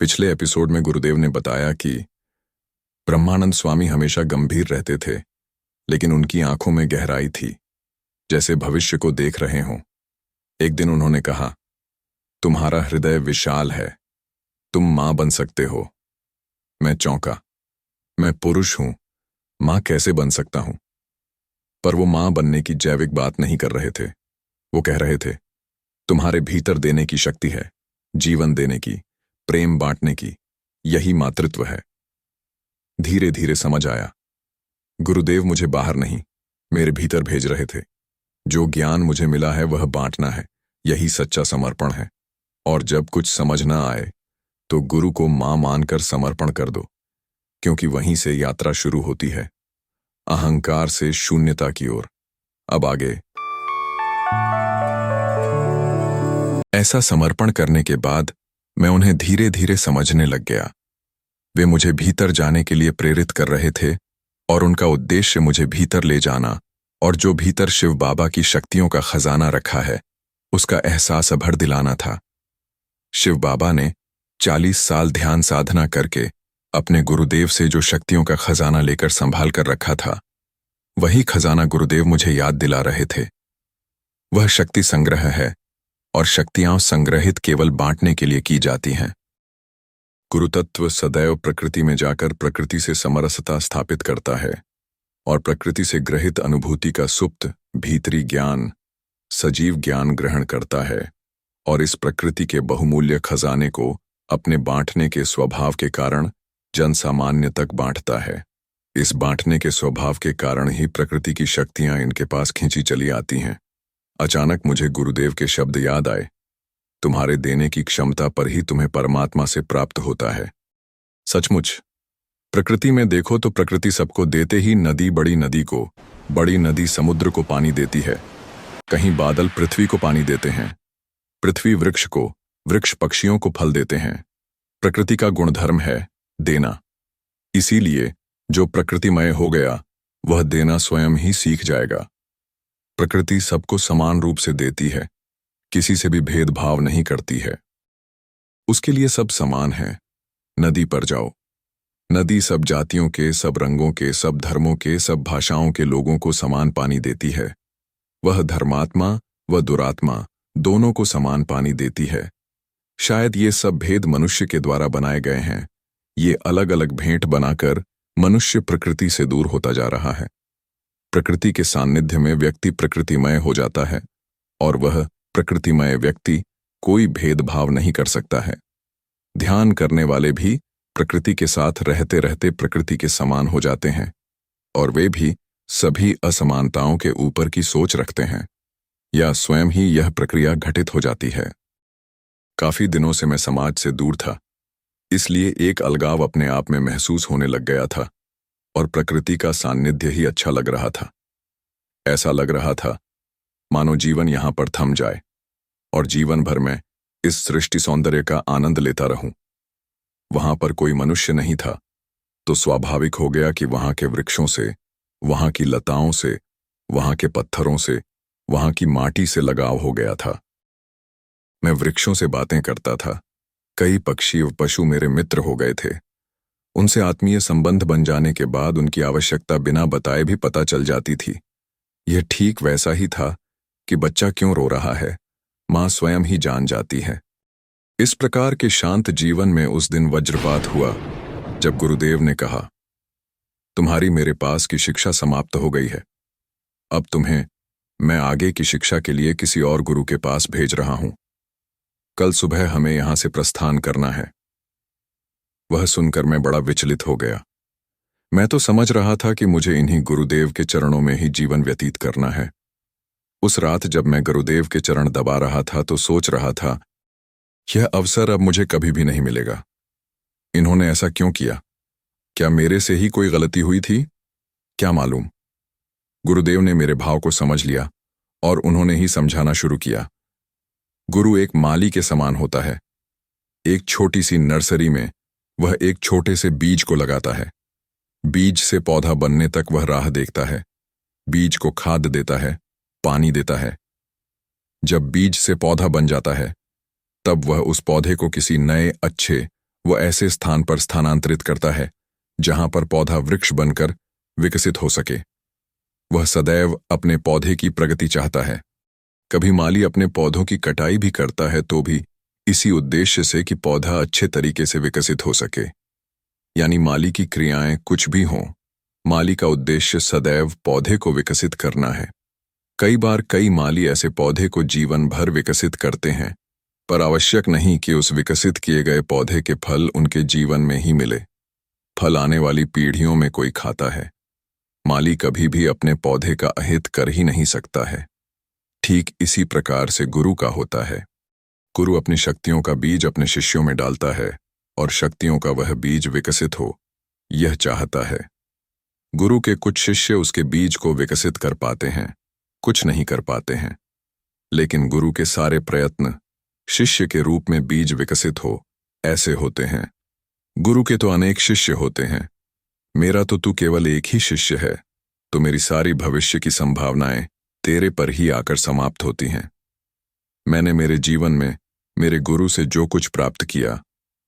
पिछले एपिसोड में गुरुदेव ने बताया कि ब्रह्मानंद स्वामी हमेशा गंभीर रहते थे, लेकिन उनकी आंखों में गहराई थी, जैसे भविष्य को देख रहे हों। एक दिन उन्होंने कहा, तुम्हारा हृदय विशाल है, तुम मां बन सकते हो। मैं चौंका। मैं पुरुष हूं, मां कैसे बन सकता हूं? पर वो मां बनने की जैविक बात नहीं कर रहे थे। वो कह रहे थे, तुम्हारे भीतर देने की शक्ति है, जीवन देने की, प्रेम बांटने की, यही मातृत्व है। धीरे धीरे समझ आया, गुरुदेव मुझे बाहर नहीं, मेरे भीतर भेज रहे थे। जो ज्ञान मुझे मिला है वह बांटना है, यही सच्चा समर्पण है। और जब कुछ समझ ना आए तो गुरु को मां मानकर समर्पण कर दो, क्योंकि वहीं से यात्रा शुरू होती है, अहंकार से शून्यता की ओर। अब आगे। ऐसा समर्पण करने के बाद मैं उन्हें धीरे धीरे समझने लग गया। वे मुझे भीतर जाने के लिए प्रेरित कर रहे थे और उनका उद्देश्य मुझे भीतर ले जाना और जो भीतर शिव बाबा की शक्तियों का खजाना रखा है उसका एहसास भर दिलाना था। शिव बाबा ने 40 साल ध्यान साधना करके अपने गुरुदेव से जो शक्तियों का खजाना लेकर संभाल कर रखा था, वही खजाना गुरुदेव मुझे याद दिला रहे थे। वह शक्ति संग्रह है और शक्तियां संग्रहित केवल बांटने के लिए की जाती हैं। गुरुतत्व सदैव प्रकृति में जाकर प्रकृति से समरसता स्थापित करता है और प्रकृति से ग्रहित अनुभूति का सुप्त भीतरी ज्ञान, सजीव ज्ञान ग्रहण करता है और इस प्रकृति के बहुमूल्य खजाने को अपने बांटने के स्वभाव के कारण जनसामान्य तक बांटता है। इस बांटने के स्वभाव के कारण ही प्रकृति की शक्तियां इनके पास खींची चली आती हैं। अचानक मुझे गुरुदेव के शब्द याद आए, तुम्हारे देने की क्षमता पर ही तुम्हें परमात्मा से प्राप्त होता है। सचमुच, प्रकृति में देखो तो प्रकृति सबको देते ही नदी बड़ी नदी को, बड़ी नदी समुद्र को पानी देती है। कहीं बादल पृथ्वी को पानी देते हैं, पृथ्वी वृक्ष को, वृक्ष पक्षियों को फल देते हैं। प्रकृति का गुणधर्म है देना। इसीलिए जो प्रकृतिमय हो गया वह देना स्वयं ही सीख जाएगा। प्रकृति सबको समान रूप से देती है, किसी से भी भेदभाव नहीं करती है। उसके लिए सब समान है। नदी पर जाओ, नदी सब जातियों के, सब रंगों के, सब धर्मों के, सब भाषाओं के लोगों को समान पानी देती है। वह धर्मात्मा व दुरात्मा दोनों को समान पानी देती है। शायद ये सब भेद मनुष्य के द्वारा बनाए गए हैं। ये अलग अलग भेंट बनाकर मनुष्य प्रकृति से दूर होता जा रहा है। प्रकृति के सान्निध्य में व्यक्ति प्रकृतिमय हो जाता है और वह प्रकृतिमय व्यक्ति कोई भेदभाव नहीं कर सकता है। ध्यान करने वाले भी प्रकृति के साथ रहते रहते प्रकृति के समान हो जाते हैं और वे भी सभी असमानताओं के ऊपर की सोच रखते हैं, या स्वयं ही यह प्रक्रिया घटित हो जाती है। काफी दिनों से मैं समाज से दूर था, इसलिए एक अलगाव अपने आप में महसूस होने लग गया था और प्रकृति का सान्निध्य ही अच्छा लग रहा था। ऐसा लग रहा था मानो जीवन यहां पर थम जाए और जीवन भर में इस सृष्टि सौंदर्य का आनंद लेता रहूं। वहां पर कोई मनुष्य नहीं था, तो स्वाभाविक हो गया कि वहां के वृक्षों से, वहां की लताओं से, वहां के पत्थरों से, वहां की माटी से लगाव हो गया था। मैं वृक्षों से बातें करता था। कई पक्षी व पशु मेरे मित्र हो गए थे। उनसे आत्मीय संबंध बन जाने के बाद उनकी आवश्यकता बिना बताए भी पता चल जाती थी। यह ठीक वैसा ही था कि बच्चा क्यों रो रहा है, मां स्वयं ही जान जाती है। इस प्रकार के शांत जीवन में उस दिन वज्रपात हुआ जब गुरुदेव ने कहा, तुम्हारी मेरे पास की शिक्षा समाप्त हो गई है। अब तुम्हें मैं आगे की शिक्षा के लिए किसी और गुरु के पास भेज रहा हूं। कल सुबह हमें यहां से प्रस्थान करना है। वह सुनकर मैं बड़ा विचलित हो गया। मैं तो समझ रहा था कि मुझे इन्हीं गुरुदेव के चरणों में ही जीवन व्यतीत करना है। उस रात जब मैं गुरुदेव के चरण दबा रहा था तो सोच रहा था, यह अवसर अब मुझे कभी भी नहीं मिलेगा। इन्होंने ऐसा क्यों किया? क्या मेरे से ही कोई गलती हुई थी? क्या मालूम। गुरुदेव ने मेरे भाव को समझ लिया और उन्होंने ही समझाना शुरू किया। गुरु एक माली के समान होता है। एक छोटी सी नर्सरी में वह एक छोटे से बीज को लगाता है। बीज से पौधा बनने तक वह राह देखता है। बीज को खाद देता है, पानी देता है। जब बीज से पौधा बन जाता है तब वह उस पौधे को किसी नए, अच्छे वह ऐसे स्थान पर स्थानांतरित करता है जहां पर पौधा वृक्ष बनकर विकसित हो सके। वह सदैव अपने पौधे की प्रगति चाहता है। कभी माली अपने पौधों की कटाई भी करता है तो भी इसी उद्देश्य से कि पौधा अच्छे तरीके से विकसित हो सके। यानी माली की क्रियाएं कुछ भी हों, माली का उद्देश्य सदैव पौधे को विकसित करना है। कई बार कई माली ऐसे पौधे को जीवन भर विकसित करते हैं, पर आवश्यक नहीं कि उस विकसित किए गए पौधे के फल उनके जीवन में ही मिले। फल आने वाली पीढ़ियों में कोई खाता है। माली कभी भी अपने पौधे का अहित कर ही नहीं सकता है। ठीक इसी प्रकार से गुरु का होता है। गुरु अपनी शक्तियों का बीज अपने शिष्यों में डालता है और शक्तियों का वह बीज विकसित हो, यह चाहता है। गुरु के कुछ शिष्य उसके बीज को विकसित कर पाते हैं, कुछ नहीं कर पाते हैं। लेकिन गुरु के सारे प्रयत्न शिष्य के रूप में बीज विकसित हो ऐसे होते हैं। गुरु के तो अनेक शिष्य होते हैं, मेरा तो तू केवल एक ही शिष्य है, तो मेरी सारी भविष्य की संभावनाएं तेरे पर ही आकर समाप्त होती हैं। मैंने मेरे जीवन में मेरे गुरु से जो कुछ प्राप्त किया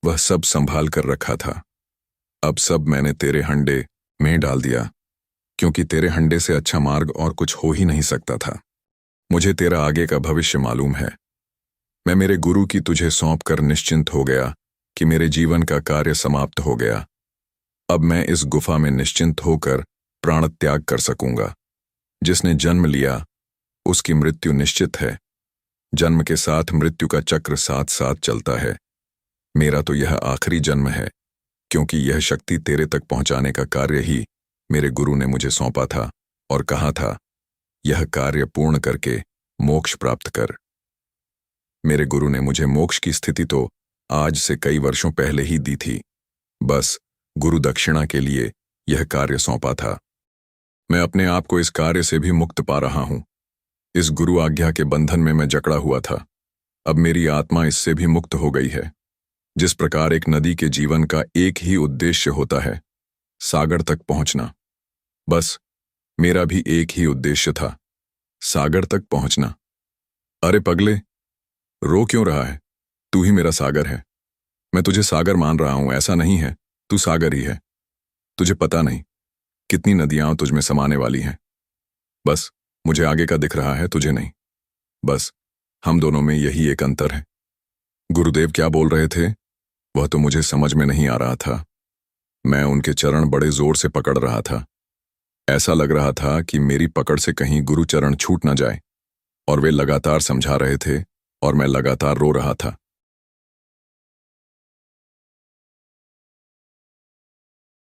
वह सब संभाल कर रखा था। अब सब मैंने तेरे हंडे में डाल दिया, क्योंकि तेरे हंडे से अच्छा मार्ग और कुछ हो ही नहीं सकता था। मुझे तेरा आगे का भविष्य मालूम है। मैं मेरे गुरु की तुझे सौंप कर निश्चिंत हो गया कि मेरे जीवन का कार्य समाप्त हो गया। अब मैं इस गुफा में निश्चिंत होकर प्राण त्याग कर सकूंगा। जिसने जन्म लिया उसकी मृत्यु निश्चित है। जन्म के साथ मृत्यु का चक्र साथ साथ चलता है। मेरा तो यह आखिरी जन्म है, क्योंकि यह शक्ति तेरे तक पहुंचाने का कार्य ही मेरे गुरु ने मुझे सौंपा था और कहा था, यह कार्य पूर्ण करके मोक्ष प्राप्त कर। मेरे गुरु ने मुझे मोक्ष की स्थिति तो आज से कई वर्षों पहले ही दी थी। बस गुरु दक्षिणा के लिए यह कार्य सौंपा था। मैं अपने आप को इस कार्य से भी मुक्त पा रहा हूं। इस गुरु आज्ञा के बंधन में मैं जकड़ा हुआ था। अब मेरी आत्मा इससे भी मुक्त हो गई है। जिस प्रकार एक नदी के जीवन का एक ही उद्देश्य होता है, सागर तक पहुंचना, बस मेरा भी एक ही उद्देश्य था, सागर तक पहुंचना। अरे पगले, रो क्यों रहा है? तू ही मेरा सागर है। मैं तुझे सागर मान रहा हूं, ऐसा नहीं है, तू सागर ही है। तुझे पता नहीं कितनी नदियां तुझ में समाने वाली हैं। बस मुझे आगे का दिख रहा है, तुझे नहीं। बस हम दोनों में यही एक अंतर है। गुरुदेव क्या बोल रहे थे वह तो मुझे समझ में नहीं आ रहा था। मैं उनके चरण बड़े जोर से पकड़ रहा था। ऐसा लग रहा था कि मेरी पकड़ से कहीं गुरु चरण छूट न जाए। और वे लगातार समझा रहे थे और मैं लगातार रो रहा था।